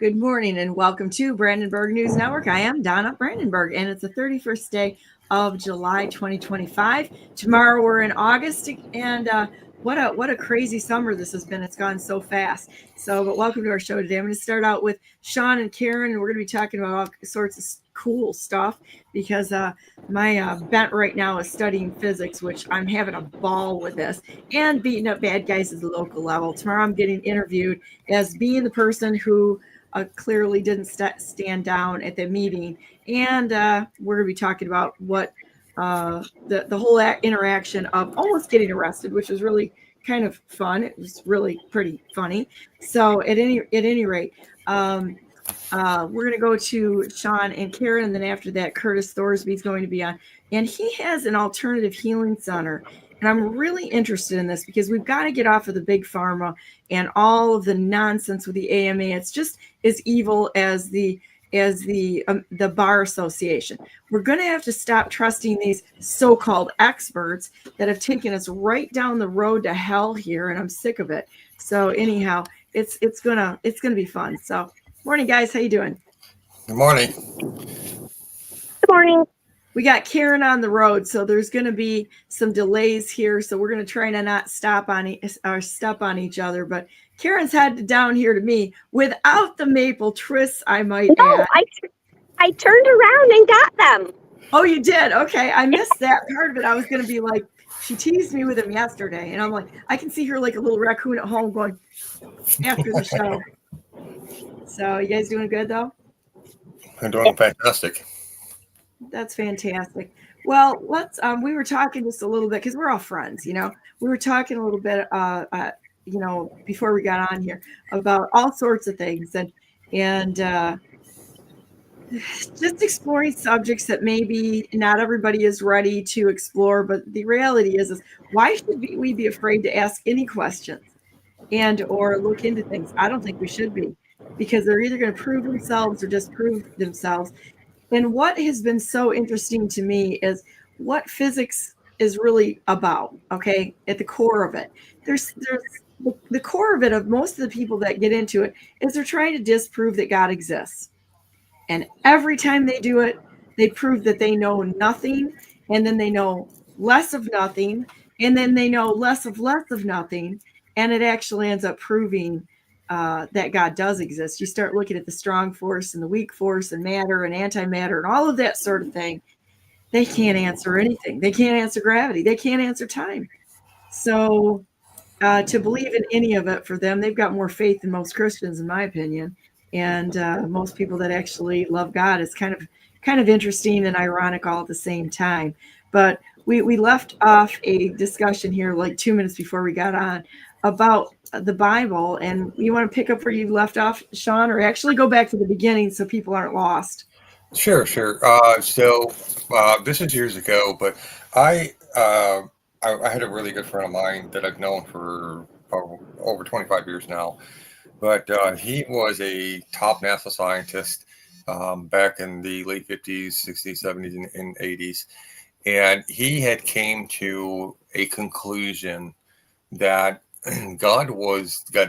Good morning and welcome to Brandenburg News Network. I am Donna Brandenburg, and it's the 31st day of July 2025. Tomorrow we're in August, and what a crazy summer this has been. It's gone so fast. But welcome to our show today. I'm going to start out with Shawn and Karen, and we're going to be talking about all sorts of cool stuff because my bent right now is studying physics, which I'm having a ball with this, and beating up bad guys at the local level. Tomorrow I'm getting interviewed as being the person who clearly didn't stand down at the meeting. And we're going to be talking about what the whole interaction of almost getting arrested, which was really kind of fun. It was really pretty funny. So at any rate, we're going to go to Shawn and Karen, and then after that, Curtis Thorsby is going to be on. And he has an alternative healing center. And I'm really interested in this because we've got to get off of the big pharma and all of the nonsense with the AMA. It's just as evil as the bar association. We're going to have to stop trusting these so-called experts that have taken us right down the road to hell here, and I'm sick of it. So anyhow, it's gonna be fun. So morning, guys. How you doing? Good morning. Good morning. We got Karen on the road, so there's going to be some delays here. So we're going to try to not step on each other. But Karen's headed down here to me without the maple twists, I might add. I turned around and got them. Oh, you did? Okay, I missed that part of it. I was going to be like, she teased me with them yesterday, and I'm like, I can see her like a little raccoon at home going after the show. So you guys doing good though? I'm doing fantastic. That's fantastic. Well, let's we were talking just a little bit because we're all friends, we were talking a little bit before we got on here about all sorts of things and just exploring subjects that maybe not everybody is ready to explore. But the reality is why should we be afraid to ask any questions and or look into things? I don't think we should be, because they're either going to prove themselves or disprove themselves. And what has been so interesting to me is what physics is really about, okay, at the core of it. There's the core of it, of most of the people that get into it, is they're trying to disprove that God exists. And every time they do it, they prove that they know nothing, and then they know less of nothing, and then they know less of nothing, and it actually ends up proving that God does exist. You start looking at the strong force and the weak force and matter and antimatter and all of that sort of thing. They can't answer anything. They can't answer gravity. They can't answer time. So to believe in any of it for them, they've got more faith than most Christians, in my opinion. And most people that actually love God. Is kind of interesting and ironic all at the same time. But we left off a discussion here like 2 minutes before we got on about the Bible, and you want to pick up where you left off, Shawn, or actually go back to the beginning so people aren't lost? Sure. So this is years ago, but I had a really good friend of mine that I've known for over 25 years now. But he was a top NASA scientist back in the late 50s, 60s, 70s, and 80s. And he had came to a conclusion that God,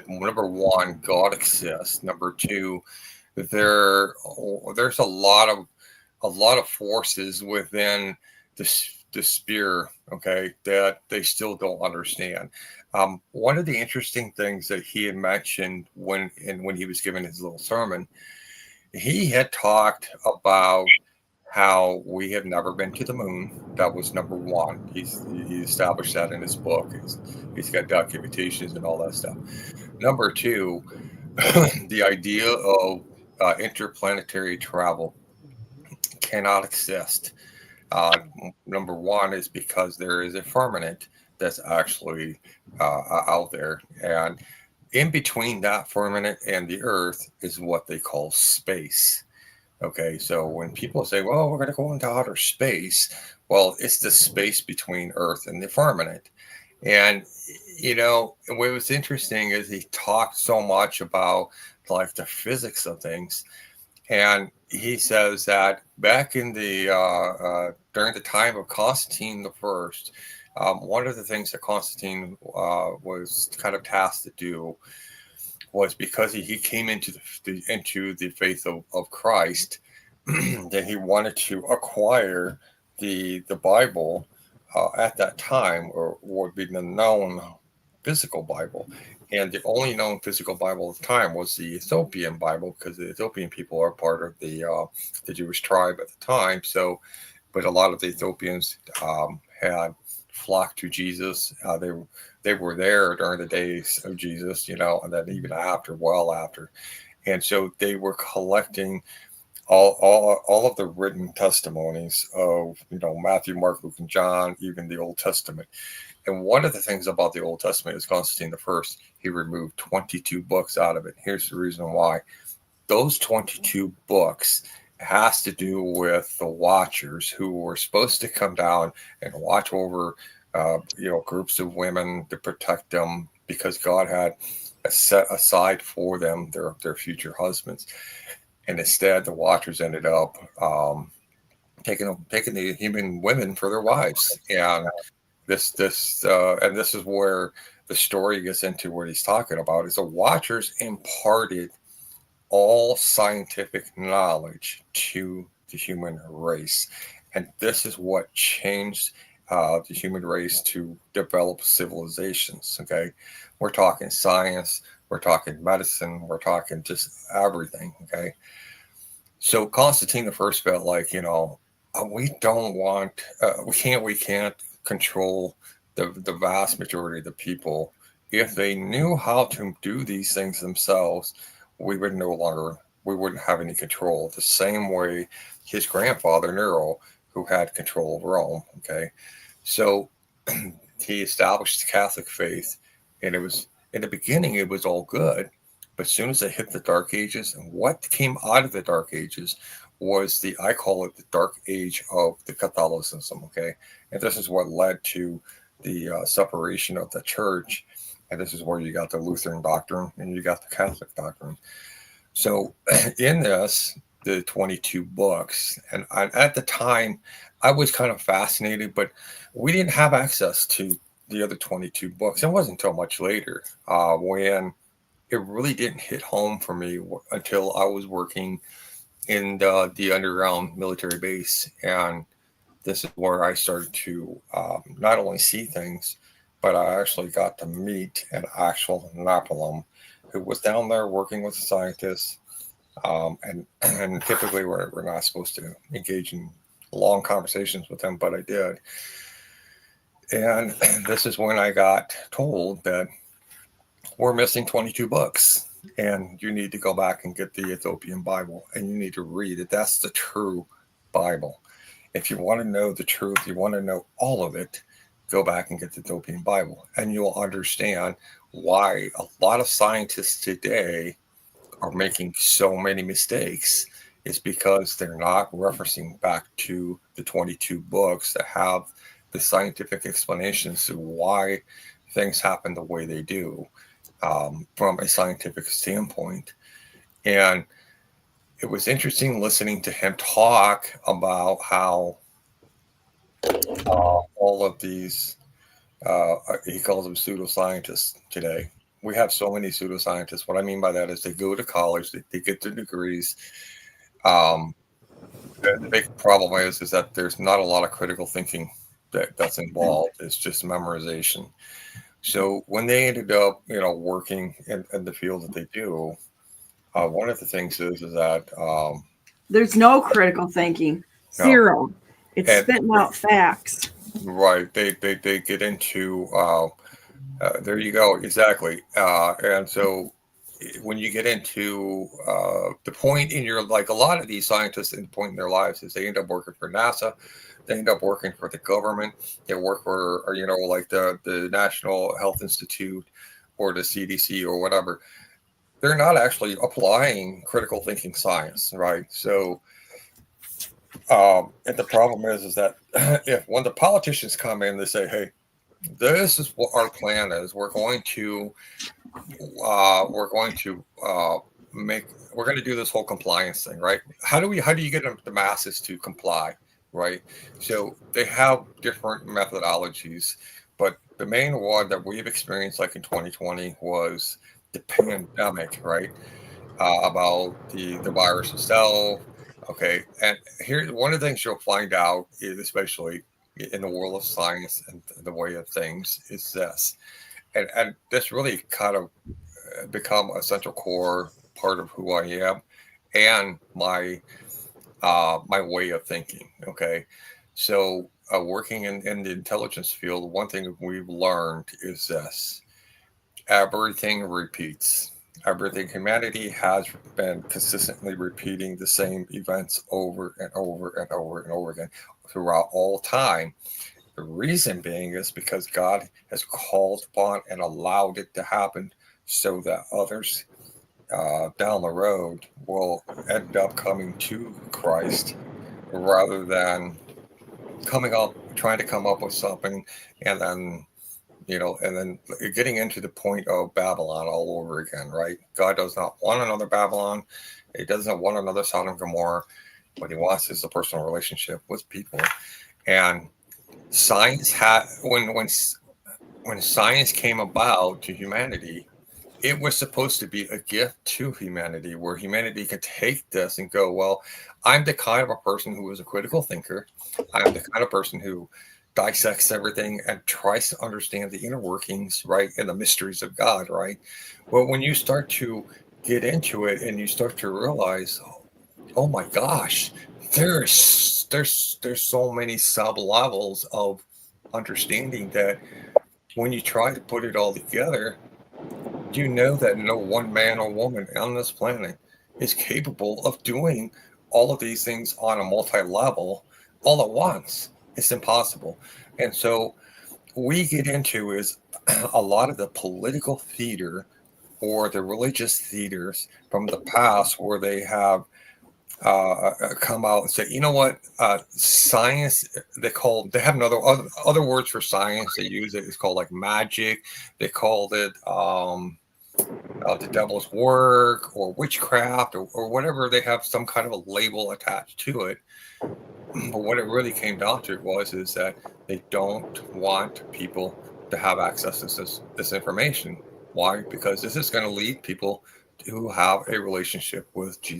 number one, God exists. Number two, there's a lot of forces within the sphere, okay, that they still don't understand. One of the interesting things that he had mentioned when he was giving his little sermon, he had talked about how we have never been to the moon. That was number one. He established that in his book. He's got documentations and all that stuff. Number two, the idea of interplanetary travel cannot exist. Number one is because there is a firmament that's actually out there, and in between that firmament and the Earth is what they call space. Okay, so when people say, well, we're going to go into outer space, well, it's the space between Earth and the firmament. And, what was interesting is he talked so much about like the physics of things. And he says that back in the during the time of Constantine the First, one of the things that Constantine was kind of tasked to do was because he came into the faith of Christ, that he wanted to acquire the Bible at that time, or would be the known physical Bible. And the only known physical Bible at the time was the Ethiopian Bible, because the Ethiopian people are part of the Jewish tribe at the time. So, but a lot of the Ethiopians had flocked to Jesus. They were there during the days of Jesus, and then even after, well after. And so they were collecting all of the written testimonies of Matthew, Mark, Luke, and John, even the Old Testament. And one of the things about the Old Testament is Constantine I, he removed 22 books out of it. Here's the reason why. Those 22 books has to do with the watchers who were supposed to come down and watch over groups of women to protect them, because God had set aside for them their future husbands. And instead, the watchers ended up taking the human women for their wives. And this is where the story gets into what he's talking about, is the watchers imparted all scientific knowledge to the human race. And this is what changed the human race to develop civilizations. Okay. We're talking science, we're talking medicine, we're talking just everything. Okay. So Constantine I felt like, we don't want, we can't control the vast majority of the people. If they knew how to do these things themselves, we wouldn't have any control. The same way his grandfather Nero, who had control of Rome. Okay, so he established the Catholic faith, and it was in the beginning it was all good, but as soon as they hit the Dark Ages, and what came out of the Dark Ages was I call it the Dark Age of the Catholicism. Okay, and this is what led to the separation of the church. And this is where you got the Lutheran doctrine and you got the Catholic doctrine. So in this, the 22 books, and at the time, I was kind of fascinated, but we didn't have access to the other 22 books. It wasn't until much later when it really didn't hit home for me until I was working in the underground military base. And this is where I started to not only see things, but I actually got to meet an actual Napoleon who was down there working with the scientists. And typically we're not supposed to engage in long conversations with them, but I did. And this is when I got told that we're missing 22 books and you need to go back and get the Ethiopian Bible and you need to read it. That's the true Bible. If you want to know the truth, you want to know all of it, go back and get the Ethiopian Bible, and you'll understand why a lot of scientists today are making so many mistakes. Is because they're not referencing back to the 22 books that have the scientific explanations to why things happen the way they do from a scientific standpoint. And it was interesting listening to him talk about how all of these, he calls them pseudoscientists today. We have so many pseudoscientists. What I mean by that is they go to college, they get their degrees. The big problem is that there's not a lot of critical thinking that's involved. It's just memorization. So when they ended up, working in the field that they do, one of the things is that there's no critical thinking. Zero. No. It's spitting out facts. Right. They get into there you go. Exactly. And so when you get into the point in your, like a lot of these scientists, in the point in their lives is they end up working for NASA. They end up working for the government. They work for, like the National Health Institute or the CDC or whatever. They're not actually applying critical thinking science, right? So, and the problem is that if when the politicians come in, they say, "Hey, this is what our plan is. We're going to do this whole compliance thing, right? How do you get the masses to comply?" Right. So they have different methodologies, but the main one that we've experienced, like in 2020, was pandemic, right? About the virus itself. Okay, and here's one of the things you'll find out is, especially in the world of science and the way of things, is this, and this really kind of become a central core part of who I am and my way of thinking. Okay, so working in the intelligence field, one thing we've learned is this: everything repeats. Everything, humanity has been consistently repeating the same events over and over and over and over again throughout all time. The reason being is because God has called upon and allowed it to happen so that others down the road will end up coming to Christ rather than trying to come up with something and then and then getting into the point of Babylon all over again, right? God does not want another Babylon. He doesn't want another Sodom and Gomorrah. What he wants is a personal relationship with people. And science had when science came about to humanity, it was supposed to be a gift to humanity, where humanity could take this and go, well, I'm the kind of a person who is a critical thinker. I'm the kind of person who dissects everything and tries to understand the inner workings, right, and the mysteries of God, right? Well, when you start to get into it and you start to realize, oh my gosh, there's so many sub levels of understanding that when you try to put it all together, you know that no one man or woman on this planet is capable of doing all of these things on a multi-level all at once. It's impossible. And so we get into is a lot of the political theater or the religious theaters from the past, where they have come out and say, you know what, science, they have other words for science. They use it. It's called like magic. They called it the devil's work or witchcraft or whatever. They have some kind of a label attached to it. But what it really came down to is that they don't want people to have access to this information. Why? Because this is going to lead people to have a relationship with Jesus.